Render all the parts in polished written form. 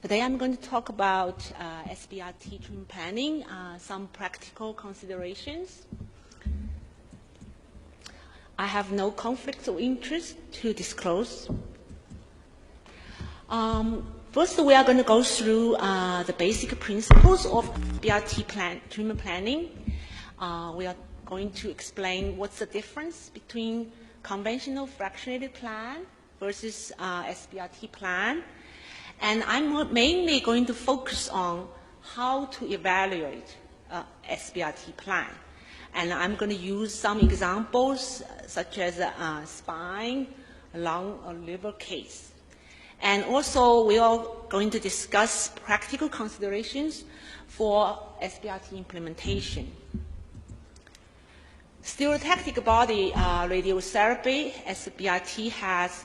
Today I'm going to talk about SBRT treatment planning, some practical considerations. I have no conflicts of interest to disclose. First, we are going to go through the basic principles of SBRT treatment planning. We are going to explain what's the difference between conventional fractionated plan versus SBRT plan. And I'm mainly going to focus on how to evaluate SBRT plan. And I'm going to use some examples such as spine, lung, or liver case. And also, we are going to discuss practical considerations for SBRT implementation. Stereotactic body radiotherapy, SBRT, has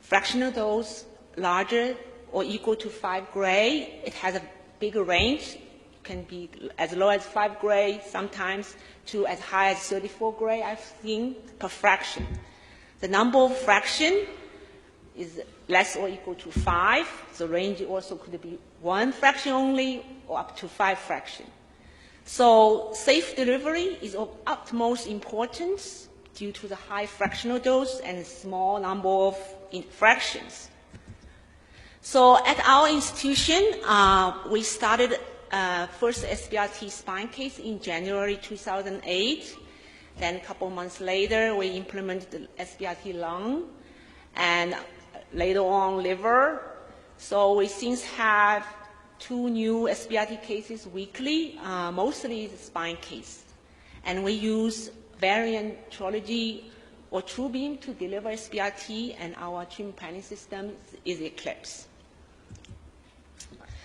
fractional dose larger or equal to 5 gray. It has a bigger range. It can be as low as 5 gray, sometimes to as high as 34 gray, I've seen, per fraction. The number of fraction is less or equal to 5. The range also could be 1 fraction only or up to 5 fraction. So safe delivery is of utmost importance due to the high fractional dose and small number of fractions. So at our institution, we started first SBRT spine case in January 2008. Then a couple months later, we implemented the SBRT lung, and later on liver. So we since have 2 new SBRT cases weekly, mostly the spine case. And we use variant trilogy or TrueBeam to deliver SBRT, and our treatment planning system is Eclipse.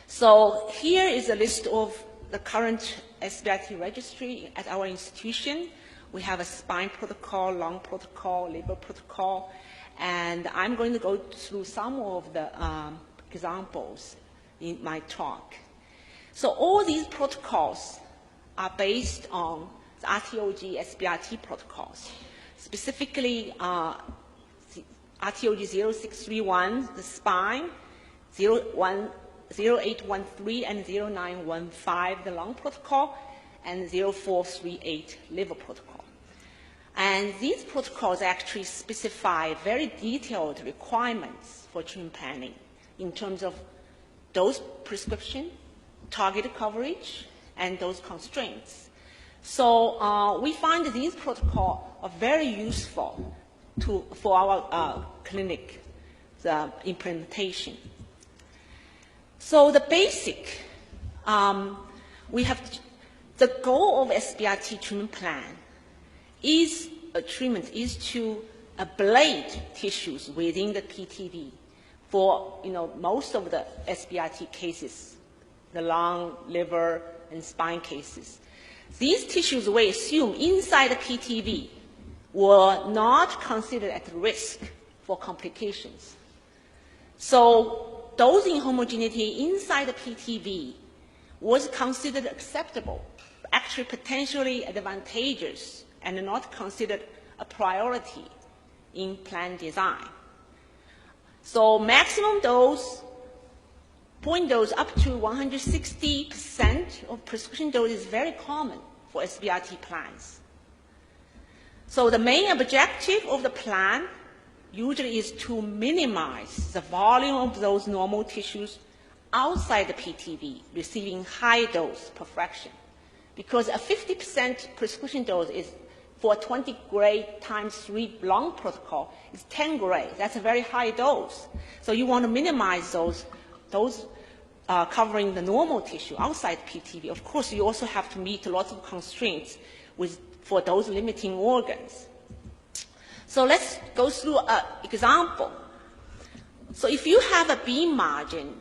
So here is a list of the current SBRT registry at our institution. We have a spine protocol, lung protocol, liver protocol, and I'm going to go through some of the examples in my talk. So all these protocols are based on the RTOG SBRT protocols, specifically RTOG 0631, the spine, 0813 and 0915, the lung protocol, and 0438, liver protocol. And these protocols actually specify very detailed requirements for treatment planning in terms of dose prescription, target coverage, and those constraints. So we find that these protocols are very useful for our clinic, the implementation. So the basic, we have the goal of SBRT treatment plan is to ablate tissues within the PTV for most of the SBRT cases, the lung, liver, and spine cases. These tissues we assume inside the PTV were not considered at risk for complications. So dose inhomogeneity inside the PTV was considered acceptable, actually potentially advantageous, and not considered a priority in plan design. So maximum dose, point dose up to 160% of prescription dose is very common for SBRT plans. So the main objective of the plan usually is to minimize the volume of those normal tissues outside the PTV receiving high dose per fraction. Because a 50% prescription dose is for a 20 gray times 3 lung protocol is 10 gray. That's a very high dose. So you want to minimize those covering the normal tissue outside PTV. Of course, you also have to meet lots of constraints for those limiting organs. So let's go through an example. So if you have a beam margin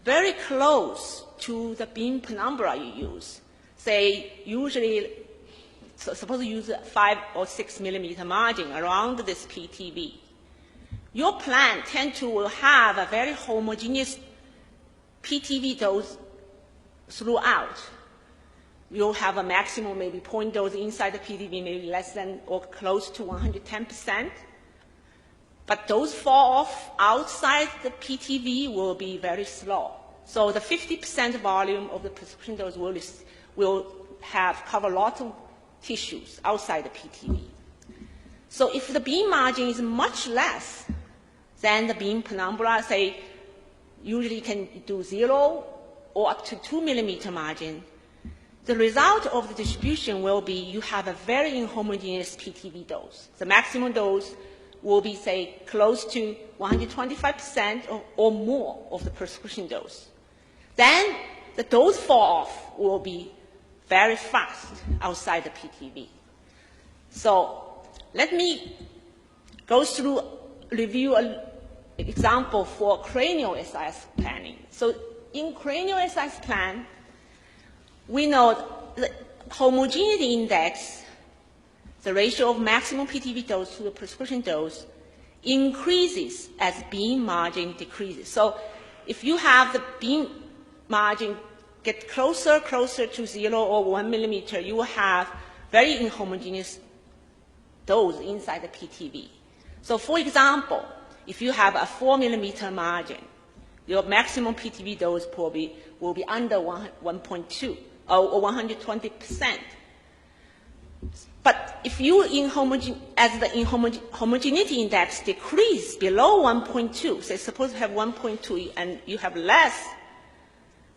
very close to the beam penumbra you use, say usually, so suppose you use a 5 or 6 millimeter margin around this PTV, your plan will have a very homogeneous PTV dose throughout. You'll have a maximum maybe point dose inside the PTV, maybe less than or close to 110%. But those fall off outside the PTV will be very slow. So the 50% volume of the prescription dose will cover lots of tissues outside the PTV. So if the beam margin is much less than the beam penumbra, say usually can do 0 or up to 2 millimeter margin, the result of the distribution will be you have a very inhomogeneous PTV dose. The maximum dose will be, say, close to 125% or more of the prescription dose. Then the dose fall off will be very fast outside the PTV. So let me go through, review an example for cranial SIS planning. So in cranial SIS plan, we know the homogeneity index, the ratio of maximum PTV dose to the prescription dose, increases as beam margin decreases. So if you have the beam margin get closer to 0 or 1 millimeter, you will have very inhomogeneous dose inside the PTV. So for example, if you have a 4 millimeter margin, your maximum PTV dose probably will be under 1.2 or 120%. But if you as the homogeneity index decrease below 1.2, say suppose you have 1.2 and you have less,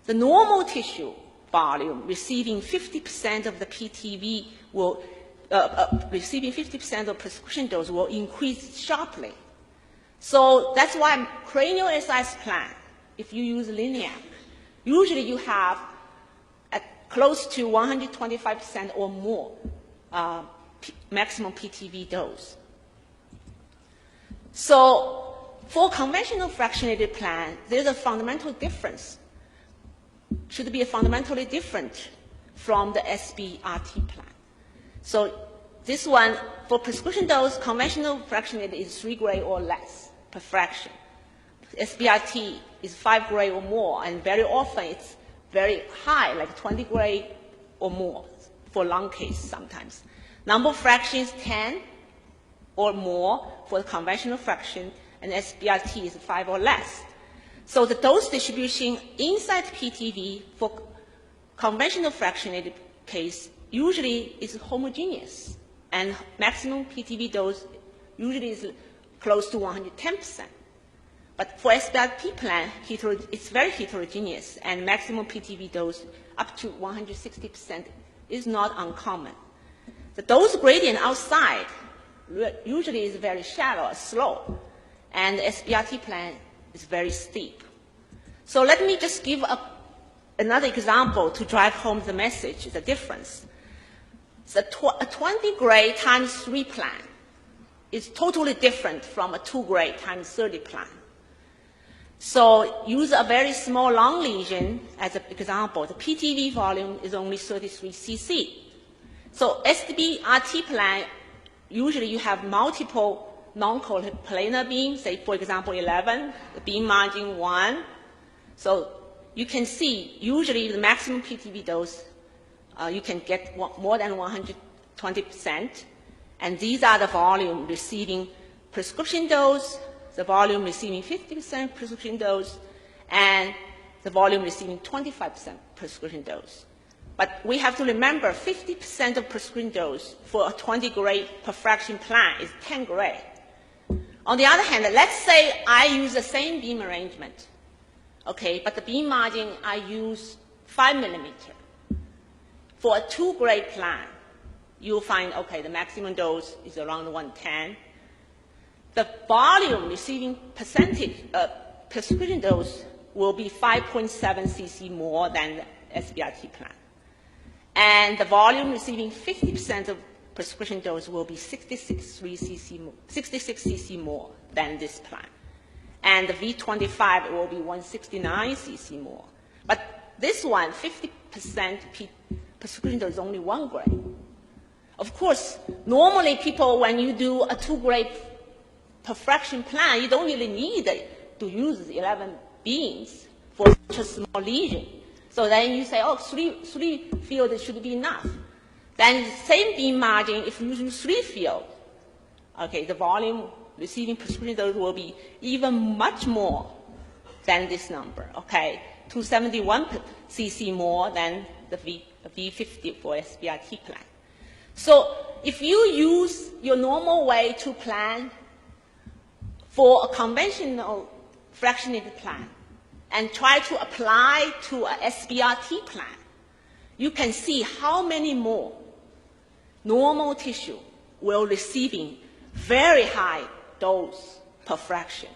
the normal tissue volume receiving 50% of the PTV will, receiving 50% of prescription dose will increase sharply. So that's why cranial SIS plan, if you use linear, usually you have close to 125% or more maximum PTV dose. So for conventional fractionated plan, there's a fundamental difference. Should be fundamentally different from the SBRT plan. So this one, for prescription dose, conventional fractionated is 3 gray or less per fraction. SBRT is 5 gray or more, and very often it's very high, like 20 gray or more for lung case sometimes. Number of fractions 10 or more for the conventional fraction, and SBRT is 5 or less. So the dose distribution inside PTV for conventional fractionated case usually is homogeneous, and maximum PTV dose usually is close to 110%. But for SBRT plan, it's very heterogeneous, and maximum PTV dose up to 160% is not uncommon. The dose gradient outside usually is very shallow or slow, and the SBRT plan is very steep. So let me just give another example to drive home the message, the difference. So a 20 gray times 3 plan is totally different from a 2 gray times 30 plan. So use a very small lung lesion as an example. The PTV volume is only 33 cc. So SBRT plan, usually you have multiple non-coplanar beams, say for example 11, the beam margin 1. So you can see usually the maximum PTV dose, you can get more than 120%. And these are the volume receiving prescription dose, the volume receiving 50% prescription dose, and the volume receiving 25% prescription dose. But we have to remember 50% of prescription dose for a 20 gray per fraction plan is 10 gray. On the other hand, let's say I use the same beam arrangement, okay, but the beam margin I use 5 millimeter. For a 2 gray plan, you'll find, okay, the maximum dose is around 110. The volume receiving prescription dose will be 5.7 cc more than the SBRT plan. And the volume receiving 50% of prescription dose will be 66 cc more than this plan. And the V25 will be 169 cc more. But this one, 50% prescription dose is only 1 gray. Of course, normally people, when you do a 2 gray per fraction plan, you don't really need to use 11 beams for such a small lesion. So then you say, oh, three fields should be enough. Then the same beam margin, if you use 3 fields, okay, the volume receiving prescription dose will be even much more than this number, okay? 271 cc more than the V50 for SBRT plan. So if you use your normal way to plan for a conventional fractionated plan and try to apply to a SBRT plan, you can see how many more normal tissue will receiving very high dose per fraction.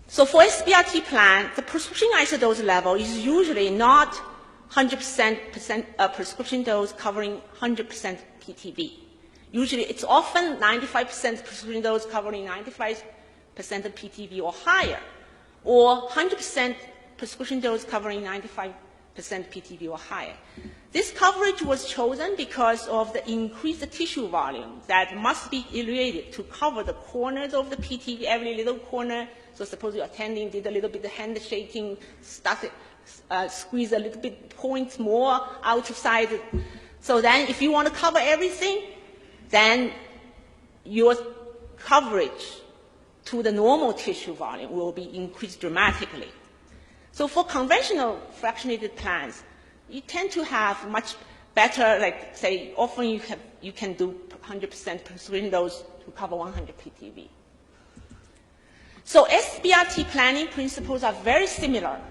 So for SBRT plan, the prescription isodose level is usually not 100% prescription dose covering 100% PTV. Usually it's often 95% prescription dose covering 95% of PTV or higher, or 100% prescription dose covering 95% PTV or higher. This coverage was chosen because of the increased tissue volume that must be irradiated to cover the corners of the PTV, every little corner. So suppose you're attending, did a little bit of hand shaking, started squeeze a little bit points more outside. So then if you want to cover everything, then your coverage to the normal tissue volume will be increased dramatically. So for conventional fractionated plans, you tend to have much better, like say, often you can do 100% prescription dose to cover 100 PTV. So SBRT planning principles are very similar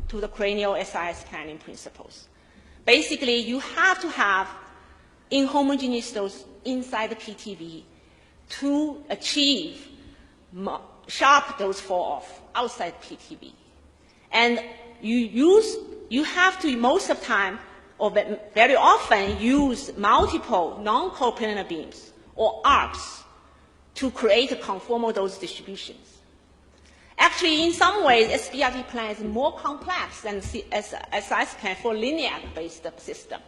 to the cranial SIS planning principles. Basically, you have to have inhomogeneous dose inside the PTV to achieve sharp dose fall off outside PTV. And you have to, most of the time, or very often, use multiple non-coplanar beams or arcs to create a conformal dose distributions. Actually, in some ways, SBRT plan is more complex than SIS plan for linear-based system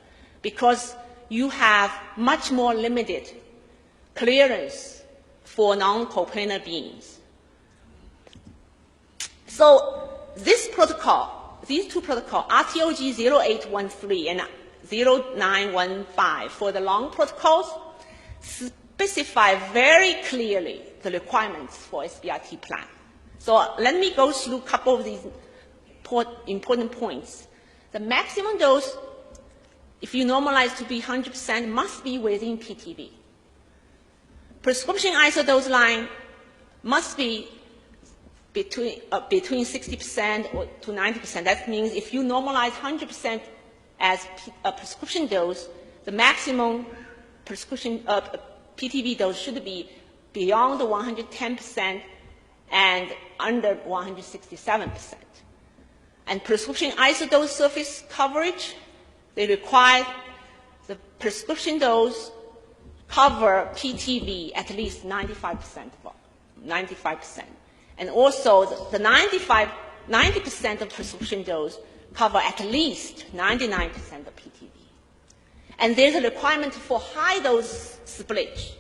because you have much more limited clearance for non-coplanar beams. So this protocol, these two protocols, RTOG 0813 and 0915 for the long protocols, specify very clearly the requirements for SBRT plan. So let me go through a couple of these important points. The maximum dose, if you normalize to be 100%, must be within PTV. Prescription isodose line must be between 60% or to 90%. That means if you normalize 100% as a prescription dose, the maximum prescription PTV dose should be beyond the 110% and under 167%. And prescription isodose surface coverage, they require the prescription dose cover PTV at least 95%. And also the 90% of prescription dose cover at least 99% of PTV. And there's a requirement for high dose split.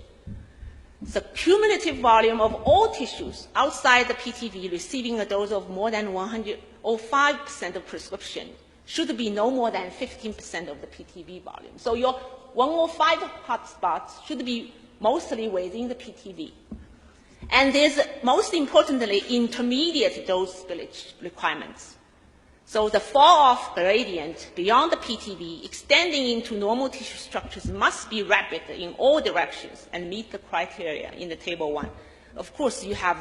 The cumulative volume of all tissues outside the PTV receiving a dose of more than 105% of prescription should be no more than 15% of the PTV volume. So your 105 hotspots should be mostly within the PTV. And there's, most importantly, intermediate dose split requirements. So the fall-off gradient beyond the PTV extending into normal tissue structures must be rapid in all directions and meet the criteria in the table 1. Of course, you have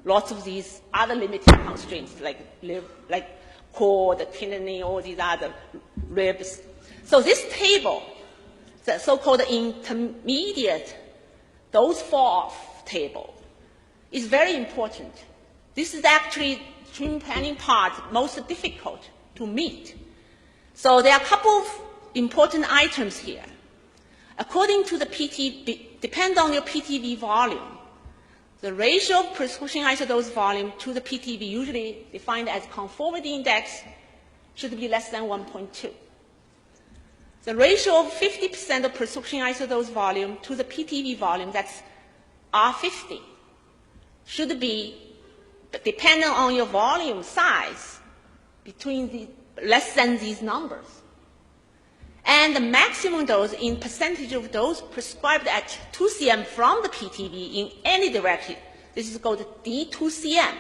lots of these other limiting constraints like cord, the kidney, all these other ribs. So this table, the so-called intermediate dose fall-off table, is very important. This is actually treatment planning part most difficult to meet. So there are a couple of important items here. According to the PTV, depend on your PTV volume, the ratio of prescription isodose volume to the PTV, usually defined as conformity index, should be less than 1.2. The ratio of 50% of prescription isodose volume to the PTV volume, that's R50, should be, depending on your volume size, between the less than these numbers. And the maximum dose in percentage of dose prescribed at 2 cm from the PTV in any direction, this is called D2cm,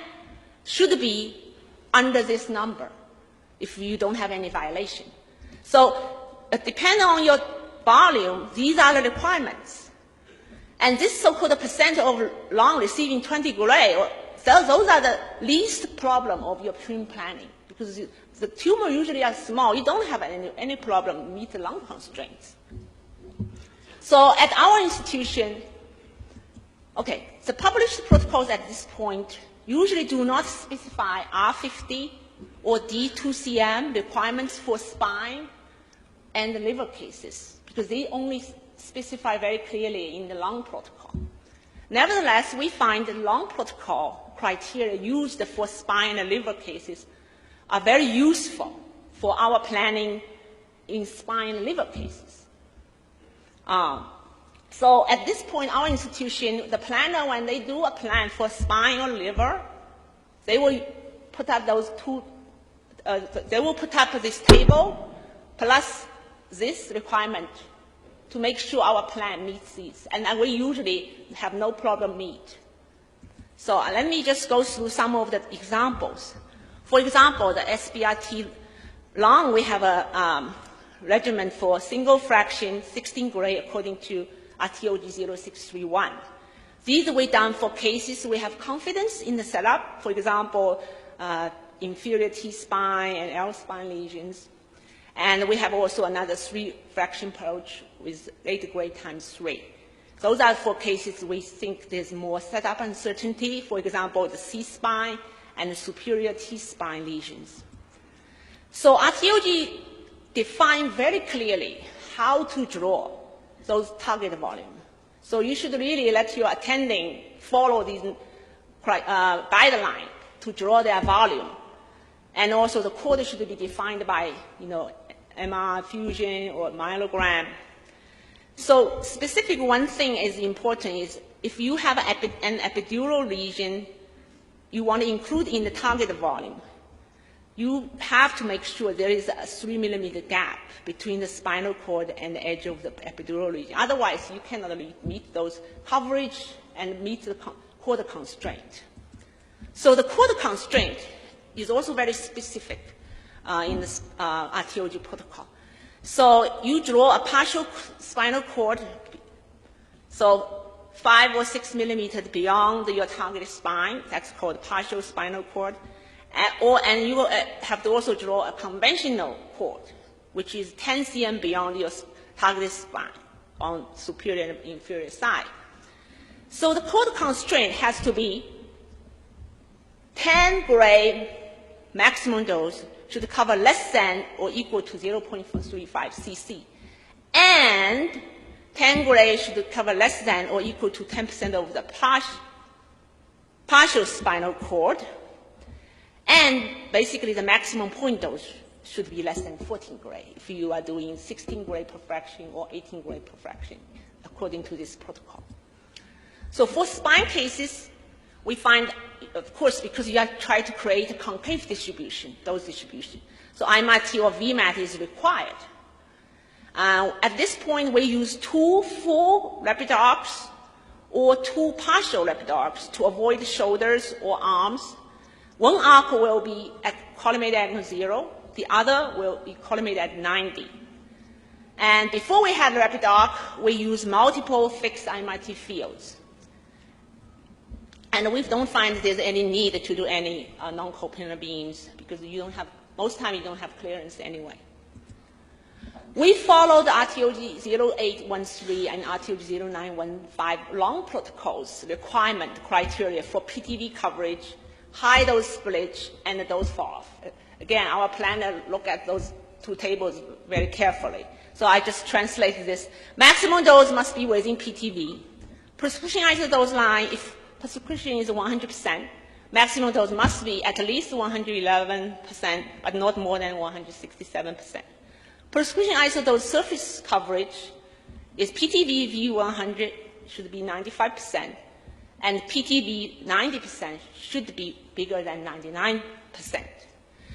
should be under this number if you don't have any violation. So depending on your volume, these are the requirements. And this so-called percent of lung receiving 20 gray, those are the least problem of your treatment planning, because the tumor usually are small. You don't have any problem meet the lung constraints. So at our institution, okay, the published protocols at this point usually do not specify R50 or D2cm requirements for spine and liver cases, because they only specify very clearly in the lung protocol. Nevertheless, we find the lung protocol criteria used for spine and liver cases are very useful for our planning in spine and liver cases. So at this point, our institution, the planner, when they do a plan for spine or liver, they will put up those two, they will put up this table plus this requirement to make sure our plan meets these. And we usually have no problem meet. So let me just go through some of the examples. For example, the SBRT lung, we have a regimen for single fraction 16 gray according to RTOG 0631. These we done for cases we have confidence in the setup. For example, inferior T-spine and L-spine lesions. And we have also another 3-fraction approach with 8 gray times 3. Those are for cases we think there's more setup uncertainty. For example, the C-spine and the superior T-spine lesions. So RTOG define very clearly how to draw those target volume. So you should really let your attending follow these guidelines to draw their volume. And also the code should be defined by, MR fusion or myelogram. So specific one thing is important is if you have an epidural lesion you want to include in the target volume, you have to make sure there is a 3 millimeter gap between the spinal cord and the edge of the epidural lesion. Otherwise, you cannot meet those coverage and meet the cord constraint. So the cord constraint is also very specific in the RTOG protocol. So you draw a partial spinal cord, so 5 or 6 millimeters beyond your target spine. That's called partial spinal cord. And you will have to also draw a conventional cord, which is 10 cm beyond your target spine on superior and inferior side. So the cord constraint has to be 10 gray maximum dose should cover less than or equal to 0.35 cc. And 10 gray should cover less than or equal to 10% of the partial spinal cord. And basically the maximum point dose should be less than 14 gray if you are doing 16 gray per fraction or 18 gray per fraction according to this protocol. So for spine cases, we find, of course, because you are trying to create a concave distribution, dose distribution. So IMIT or VMAT is required. At this point, we use 2 full rapid arcs or 2 partial rapid arcs to avoid shoulders or arms. One arc will be at collimated angle 0. The other will be collimated at 90. And before we had rapid arc, we use multiple fixed IMIT fields. And we don't find there's any need to do any non-coplanar beams because you don't have, most time you don't have clearance anyway. We follow the RTOG 0813 and RTOG 0915 long protocols requirement criteria for PTV coverage, high dose split, and the dose fall-off. Again, our planner look at those 2 tables very carefully. So I just translated this. Maximum dose must be within PTV. Prescription isodose line, if prescription is 100%, maximum dose must be at least 111%, but not more than 167%. Prescription isodose surface coverage is PTV V100 should be 95%, and PTV 90% should be bigger than 99%.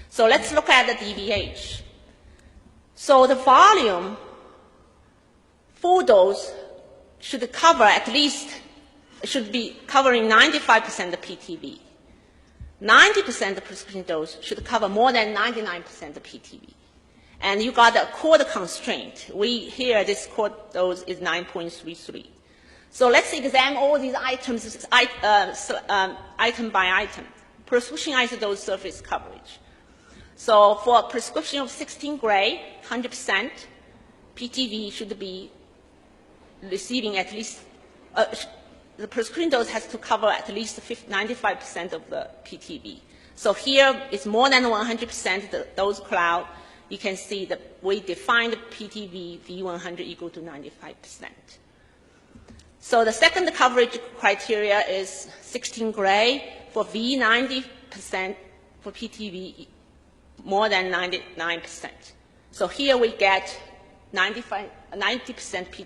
So let's look at the DVH. So the volume, full dose, should cover at least, should be covering 95% of PTV. 90% of prescription dose should cover more than 99% of PTV. And you got a cord constraint. Here, this cord dose is 9.33. So let's examine all these items, item by item. Prescription isodose surface coverage. So for a prescription of 16 gray, 100%, PTV should be receiving at least, the prescription dose has to cover at least 95% of the PTV. So here it's more than 100% the dose cloud. You can see that we define the PTV V100 equal to 95%. So the second coverage criteria is 16 gray for V90% for PTV more than 99%. So here we get 90%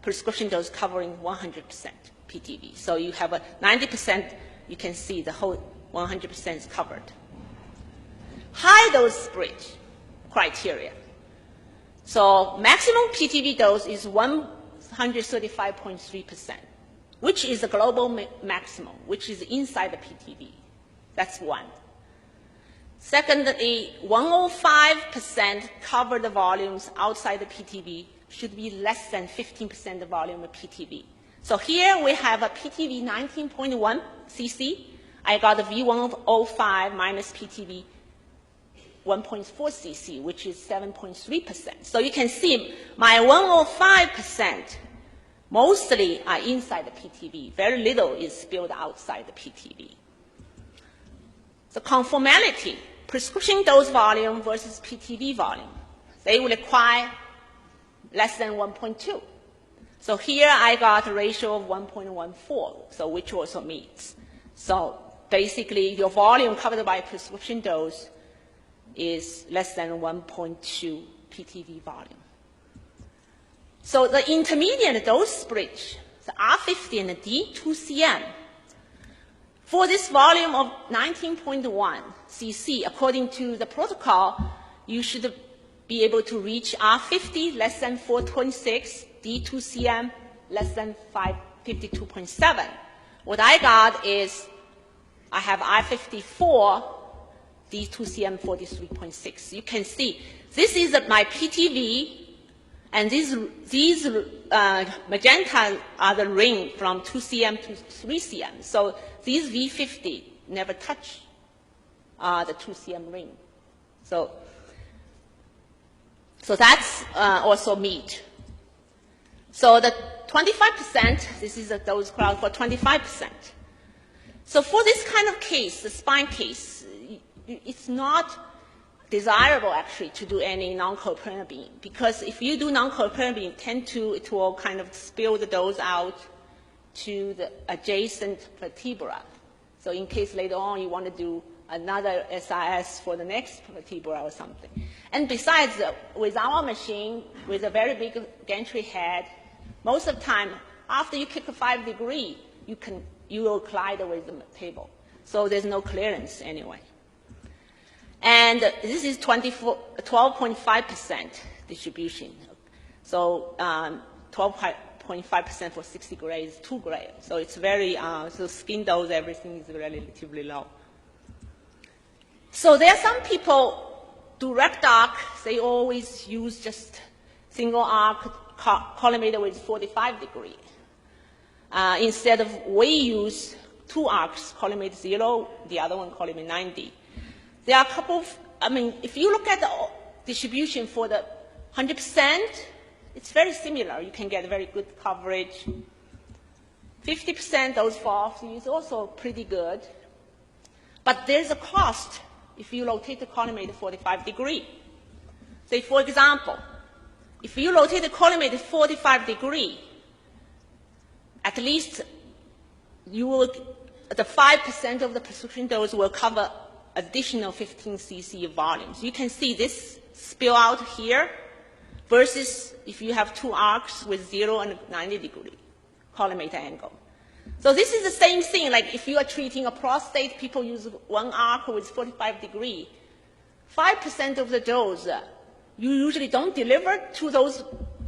prescription dose covering 100% PTV. So you have a 90%, you can see the whole 100% is covered. High dose bridge criteria. So maximum PTV dose is 135.3%, which is the global maximum, which is inside the PTV. That's one. Secondly, 105% cover the volumes outside the PTV should be less than 15% the volume of PTV. So here we have a PTV 19.1 cc. I got a V105 minus PTV 1.4 cc, which is 7.3%. So you can see my 105% mostly are inside the PTV. Very little is spilled outside the PTV. The conformality, prescription dose volume versus PTV volume. They will require less than 1.2. So here I got a ratio of 1.14, so which also meets. So basically, your volume covered by prescription dose is less than 1.2 PTV volume. So the intermediate dose bridge, the R50 and the D2CM, for this volume of 19.1 cc, according to the protocol, you should be able to reach R50 less than 4.6, D2CM less than 52.7. What I got is I have R54, D2CM 43.6. You can see this is my PTV, and these magenta are the ring from 2cm to 3cm. So these V50 never touch the 2cm ring. So that's also meet. So the 25%, this is a dose crowd for 25%. So for this kind of case, the spine case, it's not desirable actually to do any non-clopidogrel, because if you do non-clopidogrel, it will kind of spill the dose out to the adjacent vertebra. So in case later on you want to do another SIS for the next vertebra or something. And besides, with our machine, with a very big gantry head, most of the time, after you kick a 5 degree, you will collide with the table. So there's no clearance anyway. And this is 12.5% distribution. So 12.5% for 60 gray is 2 gray. So it's very, so skin dose, everything is relatively low. So there are some people do rect arc, they always use just single arc collimator with 45 degree. Instead of we use 2 arcs, collimate 0, the other one collimate 90. There are a couple of, if you look at the distribution for the 100%, it's very similar. You can get very good coverage. 50% dose for is also pretty good. But there's a cost if you rotate the collimator 45 degree. Say, for example, if you rotate the collimator 45 degree, at least you will, the 5% of the prescription dose will cover additional 15 cc of volume. So you can see this spill out here versus if you have 2 arcs with 0 and 90 degree collimator angle. So this is the same thing, like if you are treating a prostate, people use 1 arc with 45 degree. 5% of the dose you usually don't deliver to those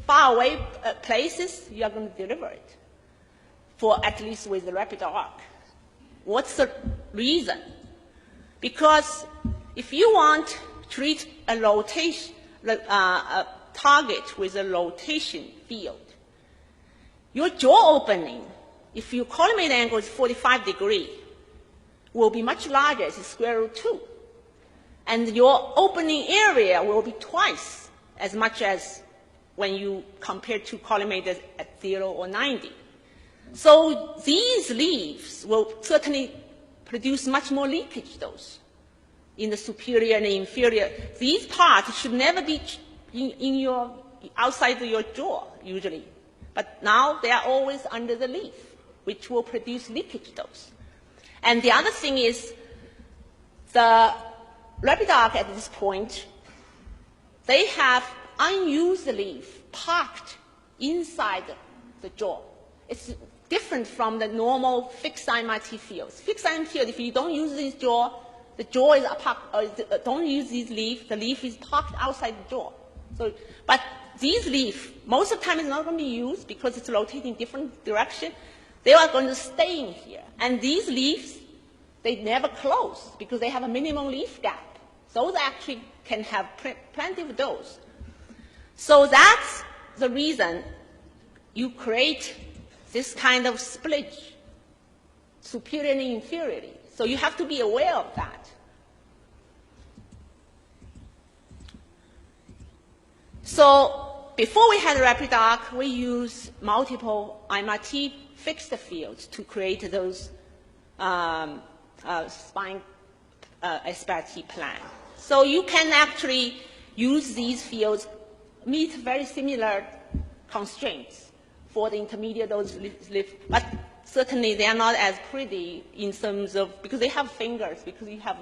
far away places. You are going to deliver it, for at least with the rapid arc. What's the reason? Because if you want to treat a rotation, a target with a rotation field, your jaw opening, if your collimator angle is 45 degrees, will be much larger as square root 2. And your opening area will be twice as much as when you compare two collimators at 0 or 90. So these leaves will certainly produce much more leakage dose in the superior and the inferior. These parts should never be in your, outside of your jaw, usually. But now they are always under the leaf, which will produce leakage dose. And the other thing is the rapid arc at this point, they have unused leaf parked inside the jaw. It's different from the normal fixed MRT fields. Fixed MRT field, if you don't use this jaw, the jaw is parked, don't use these leaf, the leaf is parked outside the jaw. So, but these leaf, most of the time it's not going to be used because it's rotating different direction. They are going to stay in here. And these leaves, they never close because they have a minimum leaf gap. Those actually can have plenty of dose. So that's the reason you create this kind of split, superior and inferior. So you have to be aware of that. So before we had rapid arc, we used multiple MRT fixed fields to create those spine SBRT plan. So you can actually use these fields, meet very similar constraints for the intermediate dose lift, but certainly they are not as pretty in terms of, because they have fingers, because you have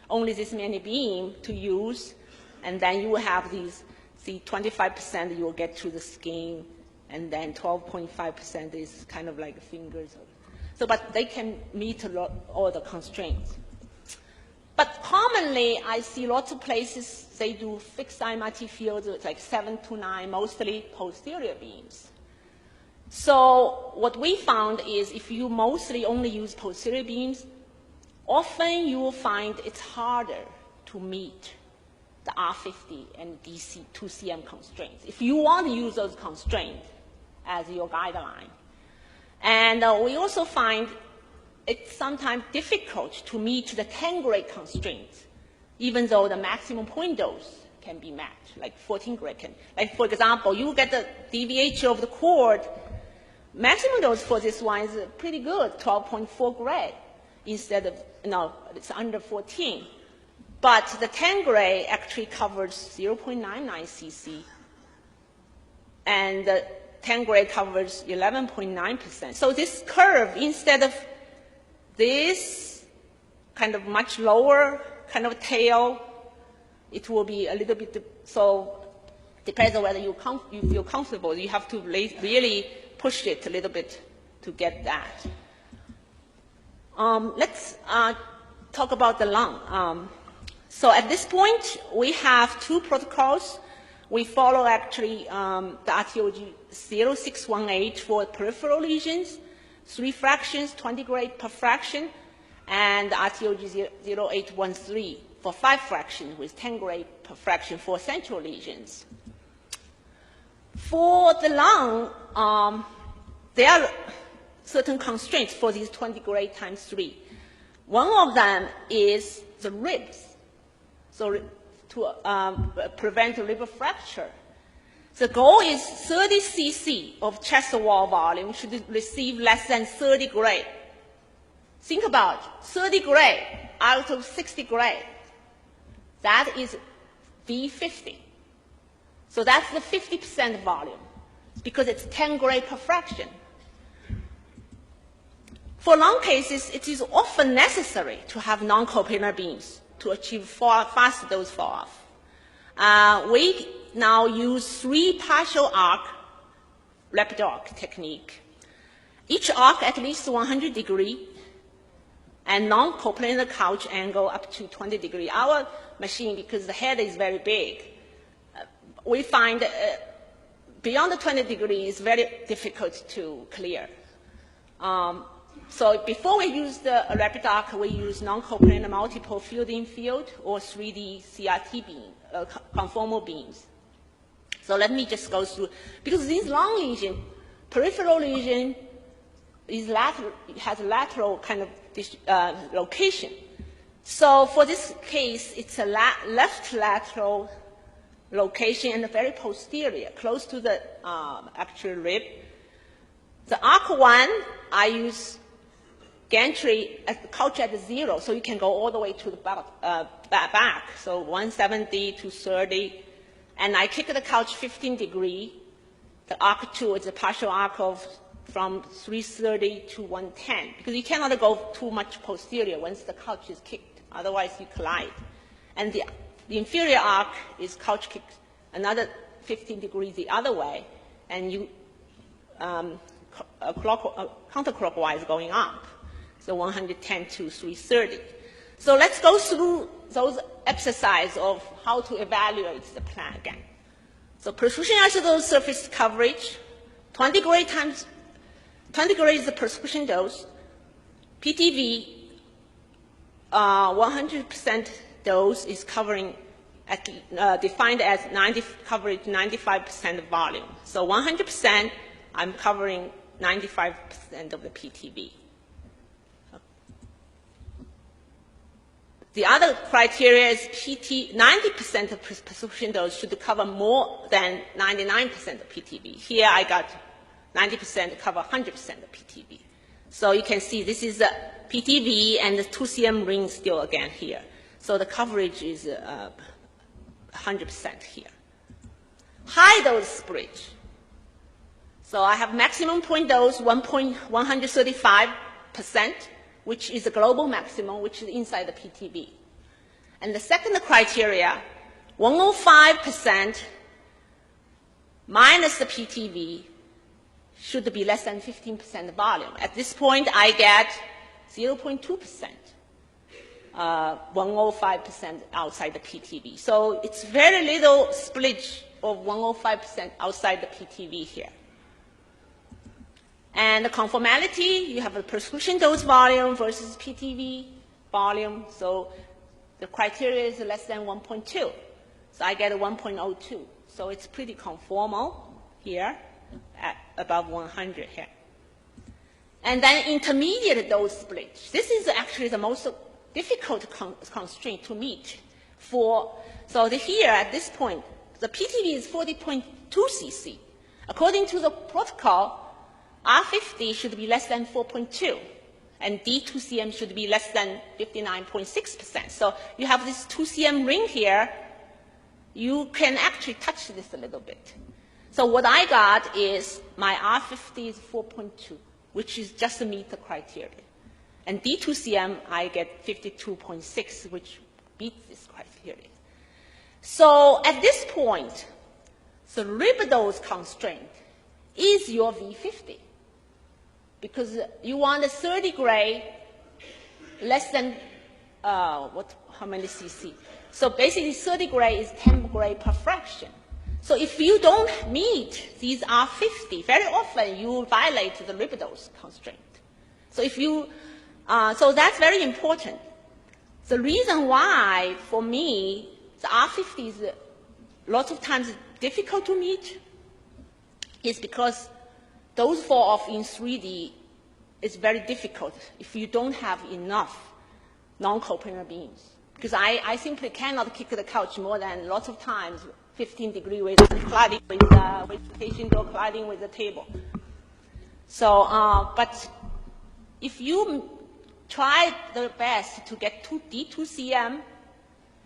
only this many beam to use, and then you will have these, see, 25% you will get to the skin, and then 12.5% is kind of like fingers. So, but they can meet all the constraints. But commonly, I see lots of places, they do fixed MRT fields, like 7 to 9, mostly posterior beams. So what we found is if you mostly only use posterior beams, often you will find it's harder to meet the R50 and DC 2cm constraints, if you want to use those constraints as your guideline. And we also find it's sometimes difficult to meet the 10 grade constraints, even though the maximum point dose can be met, like 14 grade can. Like, for example, you get the DVH of the cord, maximum dose for this one is pretty good, 12.4 grade, instead of, no, it's under 14. But the 10 grade actually covers 0.99 cc, and the 10 grade covers 11.9%. So this curve, instead of this kind of much lower kind of tail, it will be a little bit, so depends on whether you feel comfortable. You have to really push it a little bit to get that. Let's talk about the lung. So at this point, we have two protocols. We follow actually the RTOG 0618 for peripheral lesions, 3 fractions, 20 grade per fraction, and RTOG 0813 for 5 fractions with 10 grade per fraction for central lesions. For the lung, there are certain constraints for these 20 grade times 3. One of them is the ribs. So to prevent a rib fracture, the goal is 30 cc of chest wall volume should receive less than 30 gray. Think about it, 30 gray out of 60 gray. That is V50. So that's the 50% volume because it's 10 gray per fraction. For lung cases, it is often necessary to have non-coplanar beams to achieve fast dose fall off. We now use 3 partial arc rapid arc technique. Each arc at least 100 degrees and non-coplanar couch angle up to 20 degrees. Our machine, because the head is very big, we find beyond the 20 degrees very difficult to clear. So before we use the rapid arc, we use non-coplanar multiple field-in field or 3D CRT beam, conformal beams. So let me just go through, because this long lesion, peripheral lesion, has lateral kind of location. So for this case, it's a left lateral location and very posterior, close to the actual rib. The arc 1, I use gantry at the couch at 0, so you can go all the way to the back. So 170 to 30, and I kick the couch 15 degrees. The arc 2 is a partial arc of from 330 to 110, because you cannot go too much posterior once the couch is kicked, otherwise you collide. And the inferior arc is couch kicked another 15 degrees the other way, and you counterclockwise going up, so 110 to 330. So let's go through those exercises of how to evaluate the plan again. So prescription isodose surface coverage, 20 gray times 20 gray is the prescription dose. PTV, 100% dose is covering defined as coverage 95% of volume. So 100%, I'm covering 95% of the PTV. The other criteria is 90% of prescription dose should cover more than 99% of PTV. Here I got 90% to cover 100% of PTV. So you can see this is a PTV and the 2 cm ring still again here. So the coverage is 100% here. High dose bridge. So I have maximum point dose 135%, which is the global maximum, which is inside the PTV. And the second criteria, 105% minus the PTV should be less than 15% volume. At this point, I get 0.2%, 105% outside the PTV. So it's very little split of 105% outside the PTV here. And the conformality, you have a prescription dose volume versus PTV volume. So the criteria is less than 1.2. So I get a 1.02. So it's pretty conformal here at above 100 here. And then intermediate dose split. This is actually the most difficult constraint to meet. So here at this point, the PTV is 40.2 cc. According to the protocol, R50 should be less than 4.2, and D2CM should be less than 59.6%. So you have this 2 cm ring here. You can actually touch this a little bit. So what I got is my R50 is 4.2, which is just to meet the criteria. And D2CM, I get 52.6, which beats this criteria. So at this point, the rib dose constraint is your V50, because you want a 30 gray less than, how many cc? So basically 30 gray is 10 gray per fraction. So if you don't meet these R50, very often you violate the rib dose constraint. So if you, so that's very important. The reason why, for me, the R50 is lots of times difficult to meet is because those fall off in 3D is very difficult if you don't have enough non-coplanar beams. Because I simply cannot kick the couch more than lots of times 15 degrees with colliding with the patient or colliding with the table. So, but if you try the best to get D2CM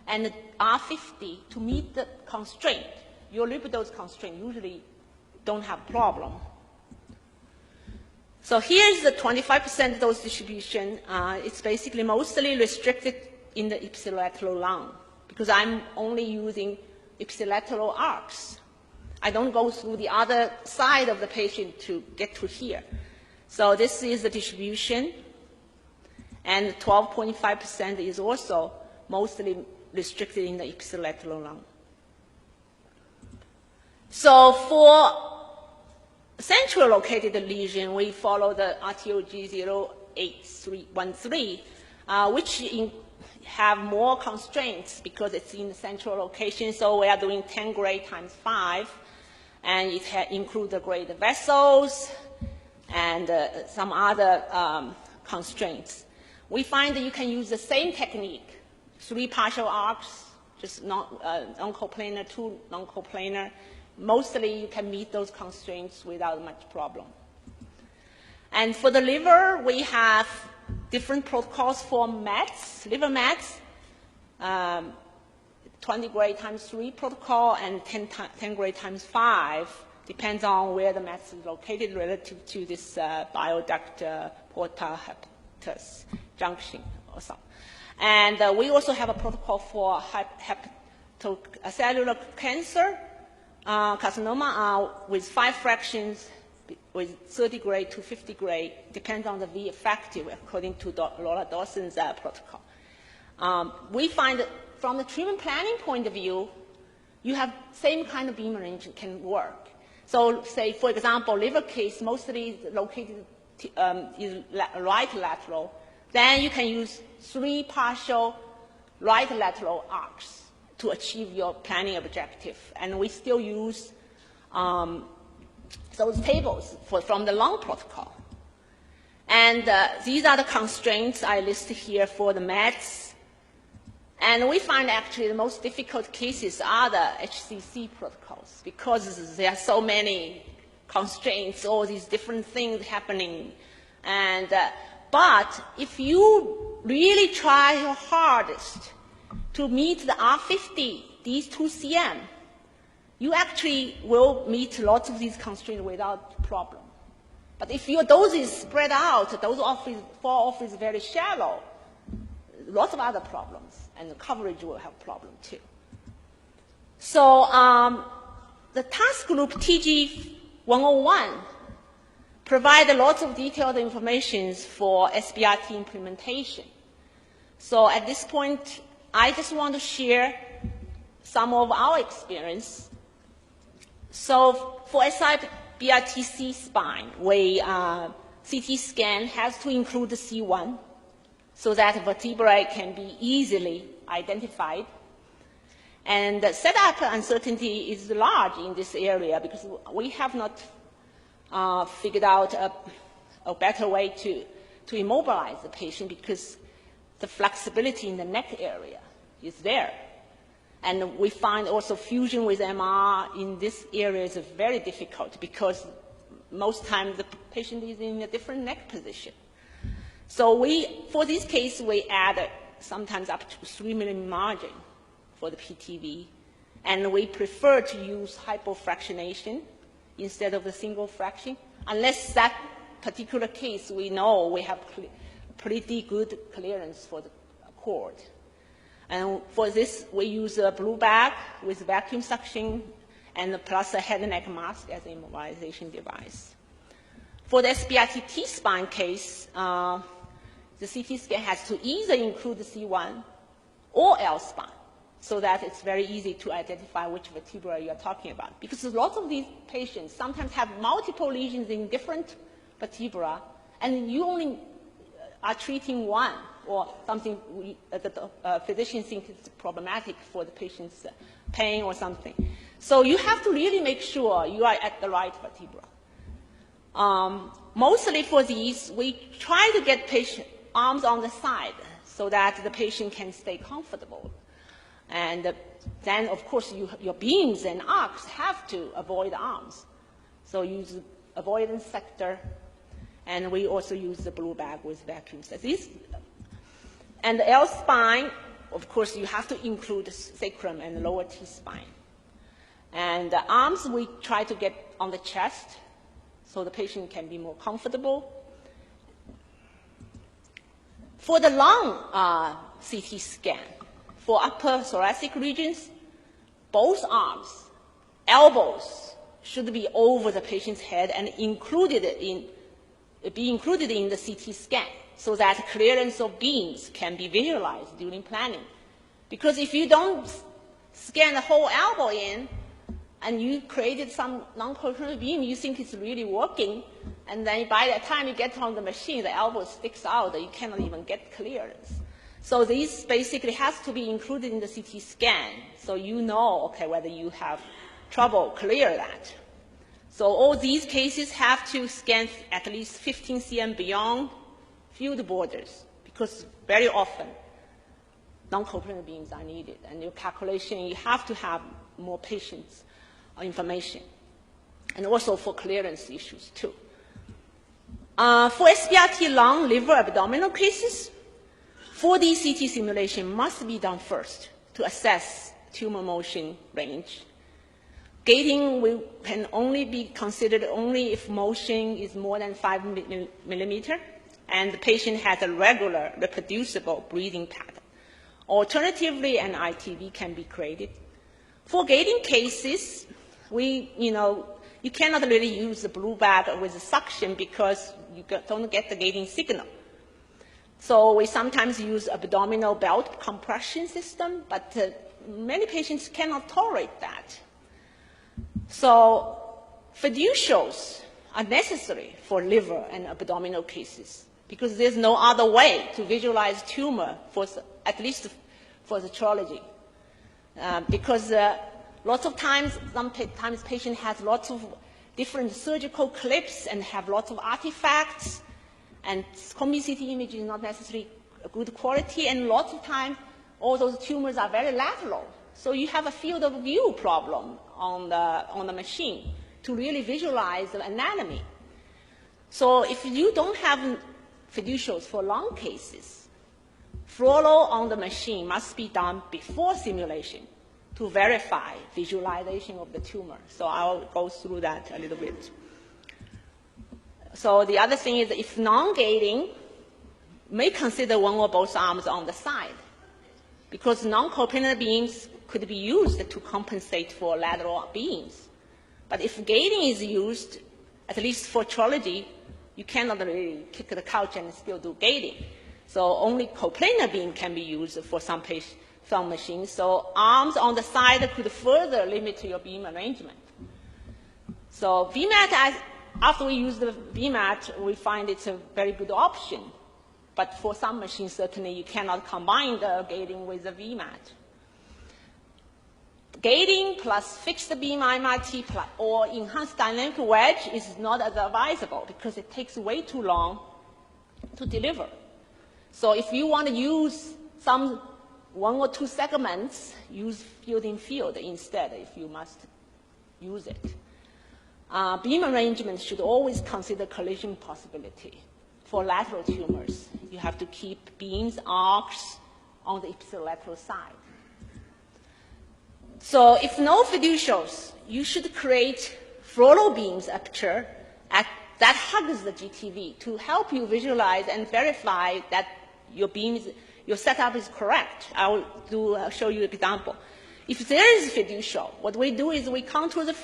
and R50 to meet the constraint, your rib dose constraint usually don't have problem. So here's the 25% dose distribution. It's basically mostly restricted in the ipsilateral lung because I'm only using ipsilateral arcs. I don't go through the other side of the patient to get to here. So this is the distribution, and 12.5% is also mostly restricted in the ipsilateral lung. So for central located lesion, we follow the RTOG 08313, which have more constraints because it's in the central location. So we are doing 10 gray times 5, and it includes the gray vessels and some other constraints. We find that you can use the same technique, 3 partial arcs, just non-coplanar, 2 non-coplanar. Mostly you can meet those constraints without much problem. And for the liver, we have different protocols for mets, liver mets, 20 gray times 3 protocol and 10 gray times 5, depends on where the mets is located relative to this bioduct porta hepatus junction or something. And we also have a protocol for hepatocellular cancer, carcinoma with 5 fractions with 30 gray to 50 gray, depends on the V effective according to Laura Dawson's protocol. We find that from the treatment planning point of view, you have same kind of beam arrangement can work. So say, for example, liver case mostly located is right lateral, then you can use 3 partial right lateral arcs to achieve your planning objective. And we still use those tables from the lung protocol. And these are the constraints I listed here for the mets. And we find actually the most difficult cases are the HCC protocols because there are so many constraints, all these different things happening. And, but if you really try your hardest to meet the R50, these 2 cm, you actually will meet lots of these constraints without problem. But if your dose is spread out, those fall off is very shallow, lots of other problems, and the coverage will have problem too. So the task group TG101 provide lots of detailed information for SBRT implementation. So at this point, I just want to share some of our experience. So for SBRT C-spine, CT scan has to include the C1 so that vertebrae can be easily identified. And the setup uncertainty is large in this area because we have not figured out a better way to immobilize the patient because the flexibility in the neck area is there. And we find also fusion with MR in this area is very difficult because most times the patient is in a different neck position. So for this case, we add sometimes up to 3 mm margin for the PTV. And we prefer to use hypofractionation instead of the single fraction, unless that particular case we know we have pretty good clearance for the cord. And for this, we use a blue bag with vacuum suction and plus a head and neck mask as an immobilization device. For the SBRT T-spine case, the CT scan has to either include the C1 or L-spine so that it's very easy to identify which vertebra you're talking about. Because lots of these patients sometimes have multiple lesions in different vertebra, and you only are treating one or something the physician thinks is problematic for the patient's pain or something. So you have to really make sure you are at the right vertebra. Mostly for these, we try to get patient arms on the side so that the patient can stay comfortable. And then, of course, your beams and arcs have to avoid arms. So use avoidance sector, and we also use the blue bag with vacuum. So and the L-spine, of course, you have to include sacrum and lower T-spine. And the arms, we try to get on the chest so the patient can be more comfortable. For the lung CT scan, for upper thoracic regions, both arms, elbows should be over the patient's head and be included in the CT scan so that clearance of beams can be visualized during planning. Because if you don't scan the whole elbow in, and you created some non-coherent beam, you think it's really working, and then by the time you get on the machine, the elbow sticks out, you cannot even get clearance. So this basically has to be included in the CT scan, so you know, okay, whether you have trouble clear that. So all these cases have to scan at least 15 cm beyond field borders, because very often non-coherent beams are needed, and your calculation, you have to have more patients information, and also for clearance issues too. For SBRT lung, liver, abdominal cases, 4D CT simulation must be done first to assess tumor motion range. Gating can only be considered only if motion is more than 5 millimeter and the patient has a regular, reproducible breathing pattern. Alternatively, an ITV can be created. For gating cases, you cannot really use the blue bag with the suction because you don't get the gating signal. So we sometimes use abdominal belt compression system, but many patients cannot tolerate that. So fiducials are necessary for liver and abdominal cases because there's no other way to visualize tumor, at least for the pathology. Because lots of times, sometimes patient has lots of different surgical clips and have lots of artifacts, and combined CT image is not necessarily a good quality, and lots of times all those tumors are very lateral. So you have a field of view problem on the machine to really visualize the anatomy. So if you don't have fiducials for lung cases, follow on the machine must be done before simulation to verify visualization of the tumor. So I'll go through that a little bit. So the other thing is if non-gating, may consider one or both arms on the side because non-coplanar beams could be used to compensate for lateral beams. But if gating is used, at least for pathology, you cannot really kick the couch and still do gating. So only coplanar beam can be used for some machines. So arms on the side could further limit your beam arrangement. So VMAT, after we use the VMAT, we find it's a very good option. But for some machines, certainly you cannot combine the gating with the VMAT. Gating plus fixed beam MRT or enhanced dynamic wedge is not as advisable because it takes way too long to deliver. So if you want to use some 1 or 2 segments, use field-in-field instead if you must use it. Beam arrangement should always consider collision possibility. For lateral tumors, you have to keep beams, arcs on the ipsilateral side. So if no fiducials, you should create fluoro beams aperture that hugs the GTV to help you visualize and verify that your setup is correct. I'll show you an example. If there is fiducial, what we do is we contour the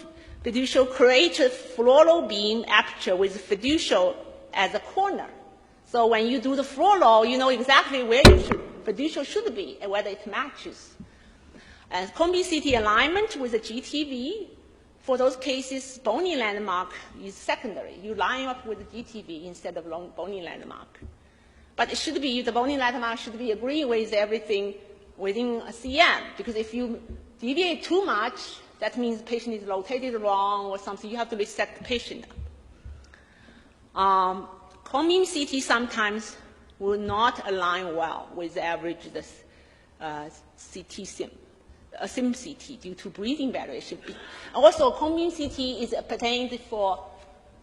fiducial, create a fluoro beam aperture with fiducial as a corner. So when you do the fluoro, you know exactly where your fiducial should be and whether it matches. And combined CT alignment with the GTV, for those cases, bony landmark is secondary. You line up with the GTV instead of bony landmark. But it should be, the bony landmark should be agreeing with everything within a CM, because if you deviate too much, that means the patient is rotated wrong or something. You have to reset the patient. Combined CT sometimes will not align well with the average CT sim. Sim CT due to breathing variation. Also, combined CT is pertained for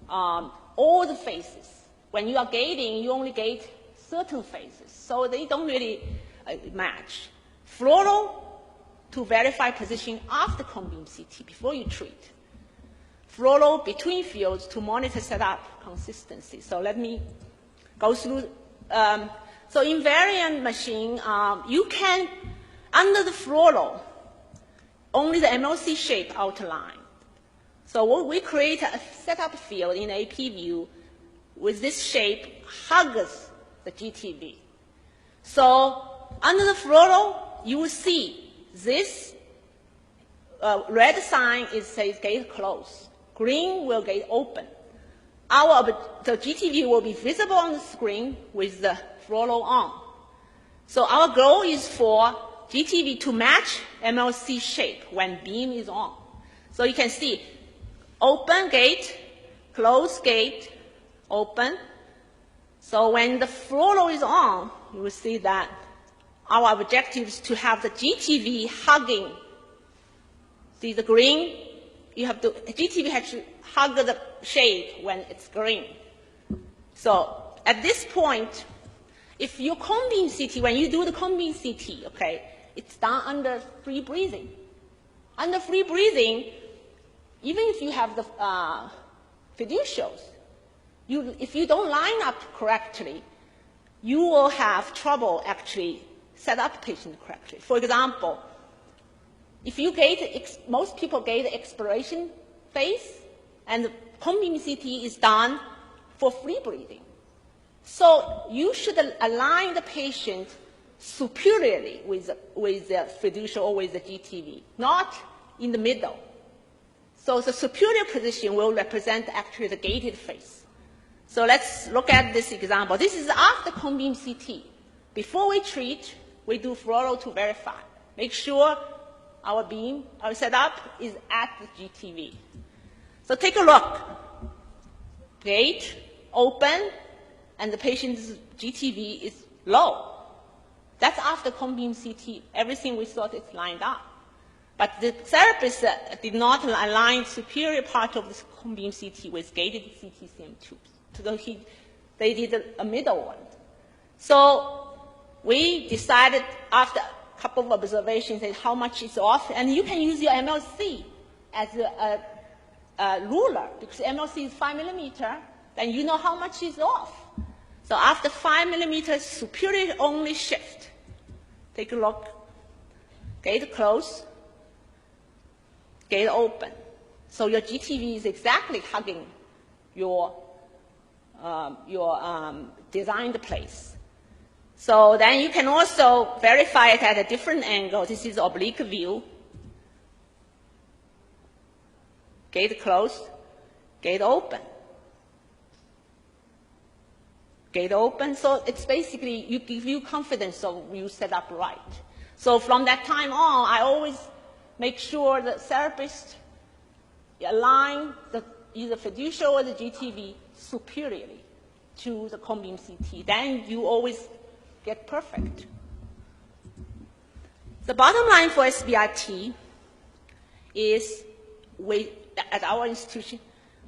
all the phases. When you are gating, you only gate certain phases, so they don't really match. Fluoro to verify position after combined CT before you treat. Fluoro between fields to monitor setup consistency. So let me go through. So invariant machine, you can, under the fluoro, only the MLC shape outline. So we create a setup field in AP view with this shape hugs the GTV. So under the fluoro, you will see this red sign says gate closed. Green will gate open. The GTV will be visible on the screen with the throttle on. So our goal is for GTV to match MLC shape when beam is on. So you can see open gate, close gate, open. So when the throttle is on, you will see that our objective is to have the GTV hugging. See the green? GTV has to hug the shape when it's green. So at this point, if you cone-beam CT, when you do the cone-beam CT, okay, it's done under free breathing. Under free breathing, even if you have the fiducials, if you don't line up correctly, you will have trouble actually set up patient correctly. For example, if you most people get the exploration phase, and the cone-beam CT is done for free breathing. So you should align the patient superiorly with the fiducial or with the GTV, not in the middle. So the superior position will represent actually the gated phase. So let's look at this example. This is after cone-beam CT. Before we treat, we do throttle to verify. Make sure our beam, our setup is at the GTV. So take a look. Gate, open, and the patient's GTV is low. That's after cone-beam CT. Everything we thought is lined up. But the therapist did not align superior part of the cone-beam CT with gated CTCM tubes. So they did a middle one. So we decided after a couple of observations how much is off, and you can use your MLC as a ruler, because MLC is 5 millimeter, then you know how much is off. So after 5 millimeters, superior only shift. Take a look. Gate close, gate open. So your GTV is exactly hugging your designed place. So then you can also verify it at a different angle. This is oblique view. Gate closed, gate open. Gate open, so it's basically, you give you confidence so you set up right. So from that time on, I always make sure the therapist align either fiducial or the GTV superiorly to the cone-beam CT. Then you always get perfect. The bottom line for SBRT is at our institution,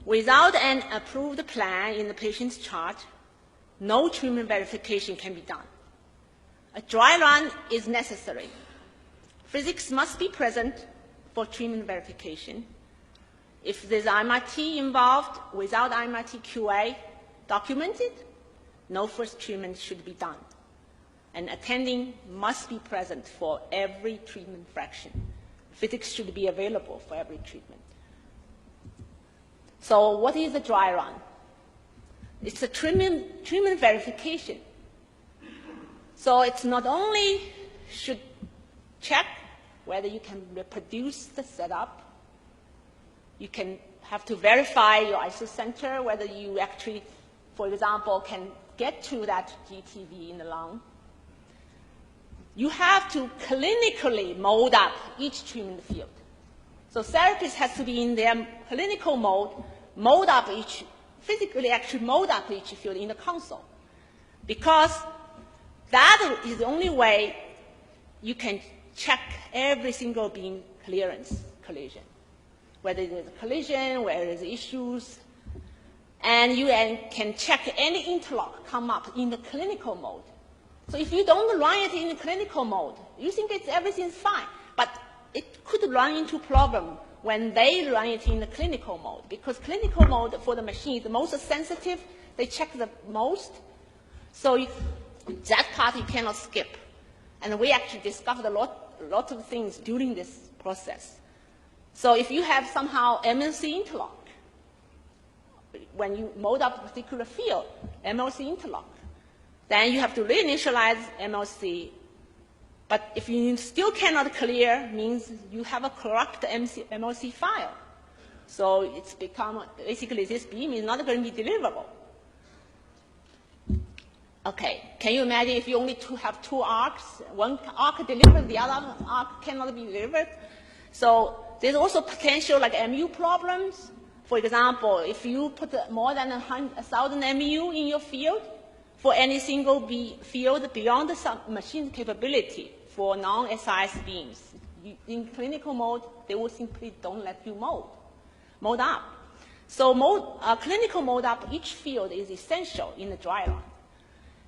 without an approved plan in the patient's chart, no treatment verification can be done. A dry run is necessary. Physics must be present for treatment verification. If there's IMRT involved, without IMRT QA documented, no first treatment should be done. And attending must be present for every treatment fraction. Physics should be available for every treatment. So what is a dry run? It's a treatment verification. So it's not only should check whether you can reproduce the setup, you can have to verify your isocenter, whether you actually, for example, can get to that GTV in the lung. You have to clinically mold up each treatment field. So therapists have to be in their clinical mode, mold up each, physically actually mold up each field in the console. Because that is the only way you can check every single beam clearance collision. Whether there's a collision, whether there's issues, and you can check any interlock come up in the clinical mode. So if you don't run it in the clinical mode, you think everything's fine, but it could run into problem when they run it in the clinical mode, because clinical mode for the machine is the most sensitive, they check the most, so that part you cannot skip. And we actually discovered a lot of things during this process. So if you have somehow MLC interlock, when you mold up a particular field, MLC interlock, then you have to reinitialize MLC But if you still cannot clear, means you have a corrupt MLC file. So it's become, basically this beam is not going to be deliverable. Okay, can you imagine if you only have two arcs, one arc delivered, the other arc cannot be delivered? So there's also potential like MU problems. For example, if you put more than 1,000 MU in your field, for any single field beyond the machine capability for non-SIS beams, in clinical mode, they will simply don't let you mode up. So clinical mode up each field is essential in the dry run.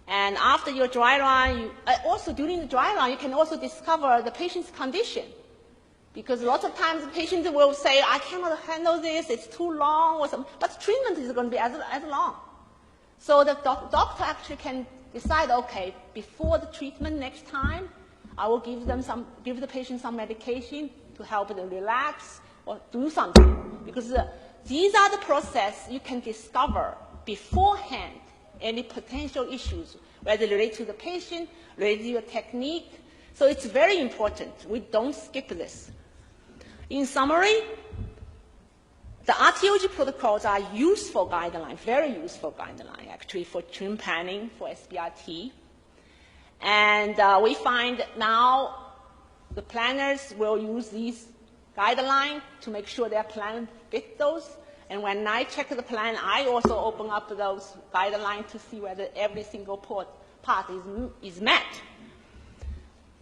And after your dry run, also during the dry run, you can also discover the patient's condition. Because lots of times the patient will say, I cannot handle this, it's too long, or something. But treatment is going to be as long. So the doctor actually can decide, okay, before the treatment next time, I will give the patient some medication to help them relax or do something. Because these are the process you can discover beforehand any potential issues, whether related to the patient, related to your technique. So it's very important. We don't skip this. In summary, the RTOG protocols are useful guidelines, very useful guidelines, actually, for treatment planning for SBRT. And we find now the planners will use these guidelines to make sure their plan fit those. And when I check the plan, I also open up those guidelines to see whether every single part is met.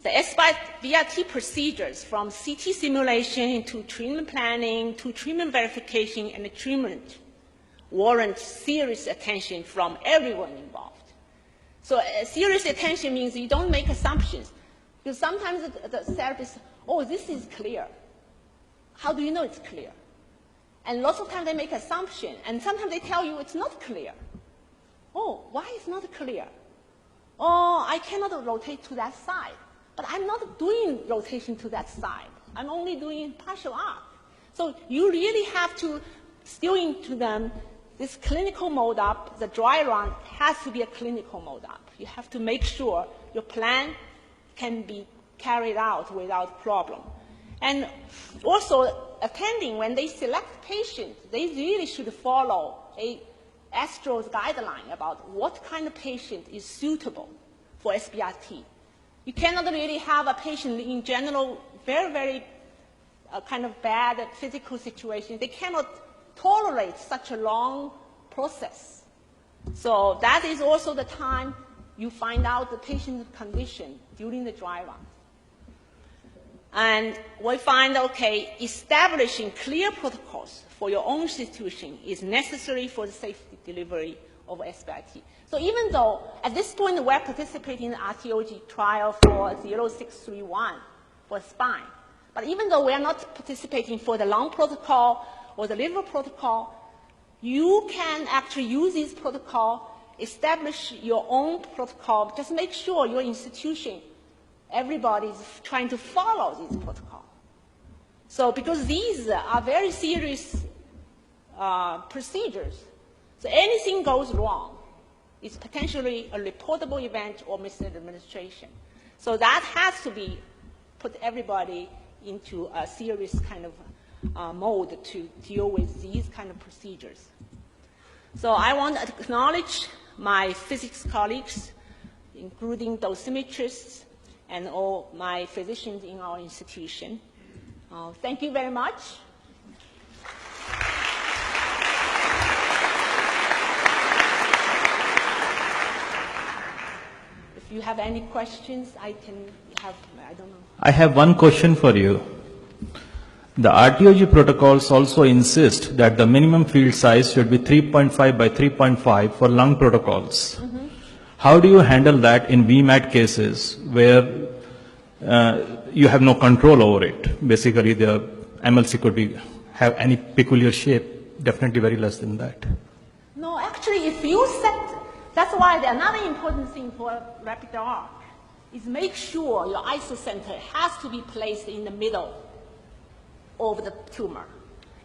The SBRT procedures, from CT simulation to treatment planning to treatment verification and treatment, warrant serious attention from everyone involved. So serious attention means you don't make assumptions. Because sometimes the therapist, oh, this is clear. How do you know it's clear? And lots of times they make assumptions, and sometimes they tell you it's not clear. Oh, why is not clear? Oh, I cannot rotate to that side. But I'm not doing rotation to that side. I'm only doing partial arc. So you really have to still into them this clinical mode up. The dry run has to be a clinical mode up. You have to make sure your plan can be carried out without problem. And also, attending, when they select patients, they really should follow ASTRO's guideline about what kind of patient is suitable for SBRT. You cannot really have a patient in general, very, very kind of bad physical situation. They cannot tolerate such a long process. So that is also the time you find out the patient's condition during the dry run. And we find, okay, establishing clear protocols for your own institution is necessary for the safe delivery of SBRT. So even though at this point we're participating in the RTOG trial for 0631 for spine, but even though we're not participating for the lung protocol or the liver protocol, you can actually use this protocol, establish your own protocol, just make sure your institution, everybody is trying to follow this protocol. So because these are very serious procedures, so anything goes wrong, it's potentially a reportable event or misadministration. So that has to be put everybody into a serious kind of mode to deal with these kind of procedures. So I want to acknowledge my physics colleagues, including dosimetrists and all my physicians in our institution. Thank you very much. If you have any questions, I can have, I don't know. I have one question for you. The RTOG protocols also insist that the minimum field size should be 3.5 by 3.5 for lung protocols. Mm-hmm. How do you handle that in VMAT cases where you have no control over it? Basically, the MLC could have any peculiar shape, definitely very less than that. No, actually, if you set, that's why another important thing for rapid arc is make sure your isocenter has to be placed in the middle of the tumor.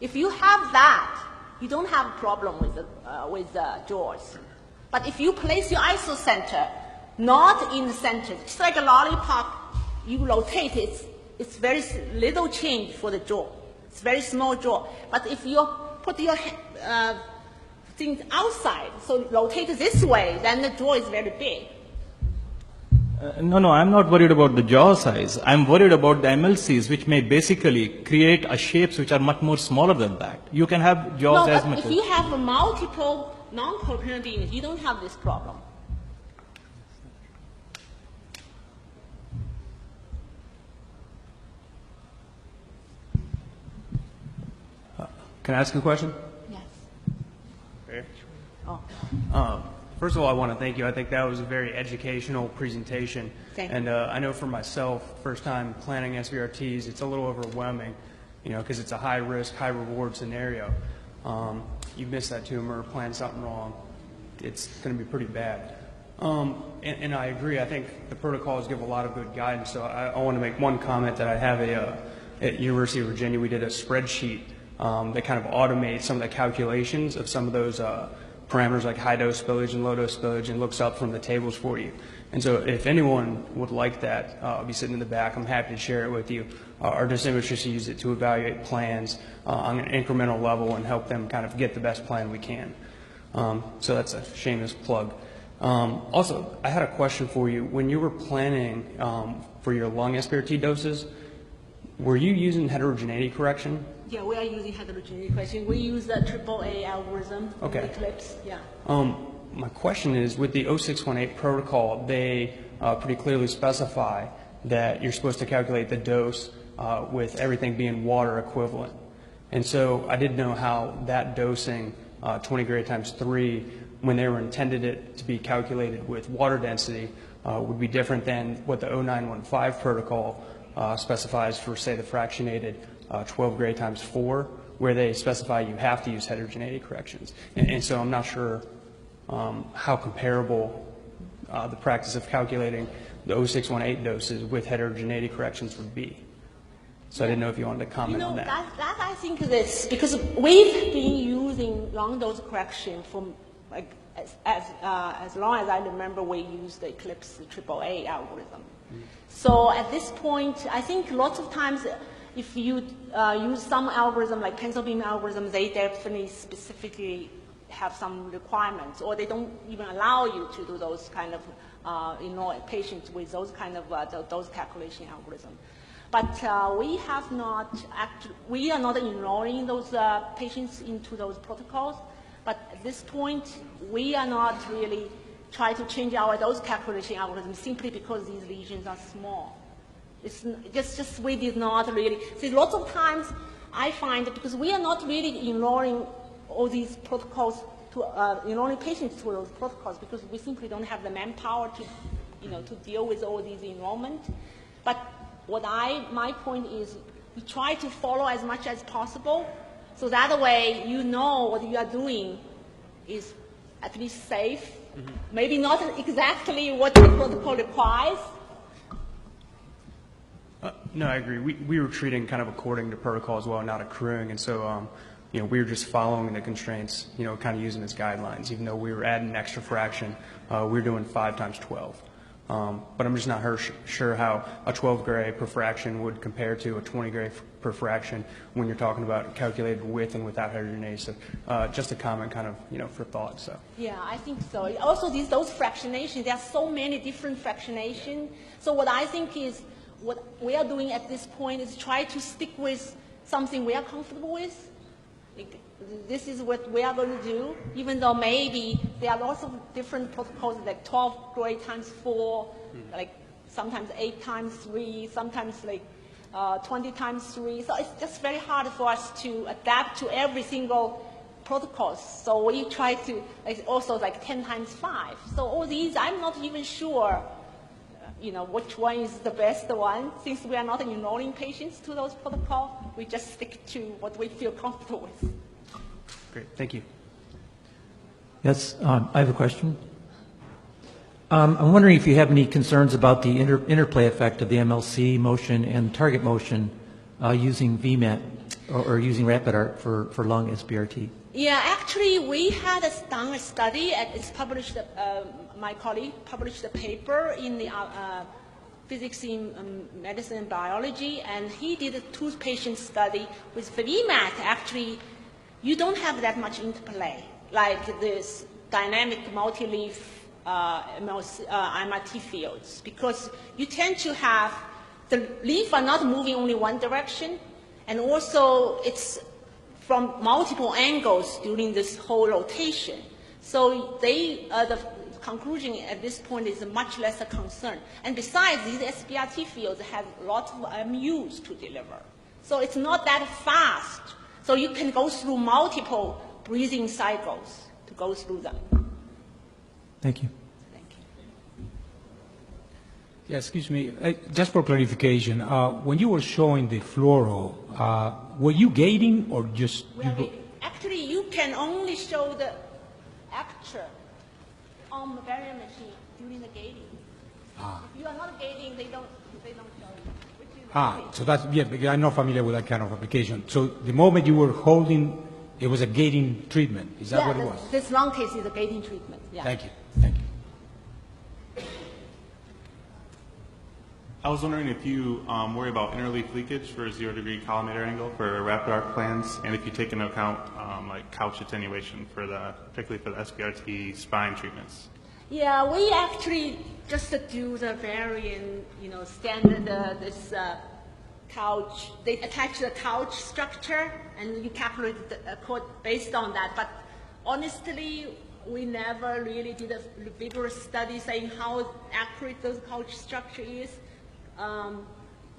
If you have that, you don't have a problem with the jaws. But if you place your isocenter not in the center, it's like a lollipop you rotate it, it's very little change for the jaw. It's very small jaw. But if you put your things outside, so rotate this way, then the jaw is very big. No, I'm not worried about the jaw size. I'm worried about the MLCs, which may basically create shapes which are much more smaller than that. You can have jaws as much if you have multiple non-coherent image, you don't have this problem. Can I ask a question? Yes. Okay. Oh. First of all, I want to thank you. I think that was a very educational presentation. Thank you. And I know for myself, first time planning SBRTs, it's a little overwhelming, because it's a high risk, high reward scenario. You miss that tumor, plan something wrong, it's going to be pretty bad. And I agree. I think the protocols give a lot of good guidance. So I want to make one comment that I have at University of Virginia, we did a spreadsheet that kind of automates some of the calculations of some of those parameters like high dose spillage and low dose spillage, and looks up from the tables for you. And so if anyone would like that, I'll be sitting in the back. I'm happy to share it with you. Our distinguishers use it to evaluate plans on an incremental level and help them kind of get the best plan we can. So that's a shameless plug. Also, I had a question for you. When you were planning for your lung SBRT doses, were you using heterogeneity correction? Yeah, we are using heterogeneity correction. We use the AAA algorithm, Okay. Eclipse. Yeah. My question is, with the 0618 protocol, they pretty clearly specify that you're supposed to calculate the dose with everything being water equivalent. And so I didn't know how that dosing, 20 gray times 3, when they were intended it to be calculated with water density, would be different than what the 0915 protocol specifies for, say, the fractionated 12 gray times 4, where they specify you have to use heterogeneity corrections. And so I'm not sure how comparable the practice of calculating the 0618 doses with heterogeneity corrections would be. So I didn't know if you wanted to comment on that. That I think this, because we've been using long dose correction for like as long as I remember, we used the Eclipse AAA algorithm. So at this point, I think lots of times if you use some algorithm like pencil beam algorithm, they definitely specifically have some requirements, or they don't even allow you to do those kind of patients with those kind of those calculation algorithm. But we have not actually, we are not enrolling those patients into those protocols. But at this point, we are not really trying to change our dose calculation algorithm simply because these lesions are small. It's just we did not really. See, lots of times I find that because we are not really enrolling all these protocols to enrolling patients to those protocols because we simply don't have the manpower to to deal with all these enrollment. But my point is, we try to follow as much as possible, so that way you know what you are doing is at least safe. Mm-hmm. Maybe not exactly what the protocol requires. No, I agree. We were treating kind of according to protocol as well, not accruing, and so we were just following the constraints, kind of using as guidelines. Even though we were adding an extra fraction, we were doing 5 times 12. But I'm just not sure how a 12 gray per fraction would compare to a 20 gray per fraction when you're talking about calculated with and without heterogeneity. So just a comment kind of, for thought. So. Yeah, I think so. Also, those fractionations, there are so many different fractionations. So what I think is what we are doing at this point is try to stick with something we are comfortable with. This is what we are going to do, even though maybe there are lots of different protocols like 12 gray times 4, like sometimes 8 times 3, sometimes like 20 times 3. So it's just very hard for us to adapt to every single protocol. So we try to also like 10 times 5. So all these, I'm not even sure, which one is the best one. Since we are not enrolling patients to those protocols, we just stick to what we feel comfortable with. Great, thank you. Yes, I have a question. I'm wondering if you have any concerns about the interplay effect of the MLC motion and target motion using VMAT or using RapidArt for lung SBRT. Yeah, actually, we had done a study. It's published. My colleague published a paper in the physics in medicine and biology, and he did a 2-patient study with VMAT. Actually, you don't have that much interplay, like this dynamic multi-leaf MRT fields, because you tend to have the leaf are not moving only one direction, and also it's from multiple angles during this whole rotation. So the conclusion at this point is much less a concern. And besides, these SBRT fields have lots of MUs to deliver. So it's not that fast. So you can go through multiple breathing cycles to go through them. Thank you. Thank you. Yeah, excuse me. Just for clarification, when you were showing the fluoro, were you gating or just? Actually, you can only show the actor on the barrier machine during the gating. If you are not gating, they don't show you. Which is So that's, yeah, because I'm not familiar with that kind of application. So the moment you were holding, it was a gating treatment. Is that what it was? This long case is a gating treatment. Yeah. Thank you. Thank you. I was wondering if you worry about interleaf leakage for 0-degree collimator angle for rapid arc plans, and if you take into account like couch attenuation for particularly for the SBRT spine treatments. Yeah, we actually just do the variant, standard this couch. They attach the couch structure, and you calculate the code based on that. But honestly, we never really did a vigorous study saying how accurate the couch structure is.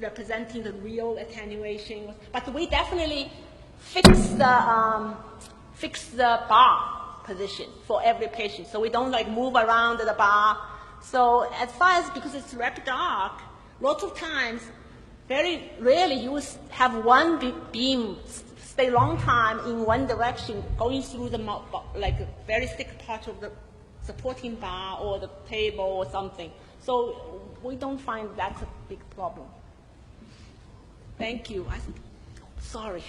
Representing the real attenuation, but we definitely fix the bar position for every patient, so we don't like move around the bar. So as far as, because it's rapid arc, lots of times, very rarely you will have one beam stay long time in one direction, going through the like a very thick part of the supporting bar or the table or something. So we don't find that's a big problem. Thank you. Sorry.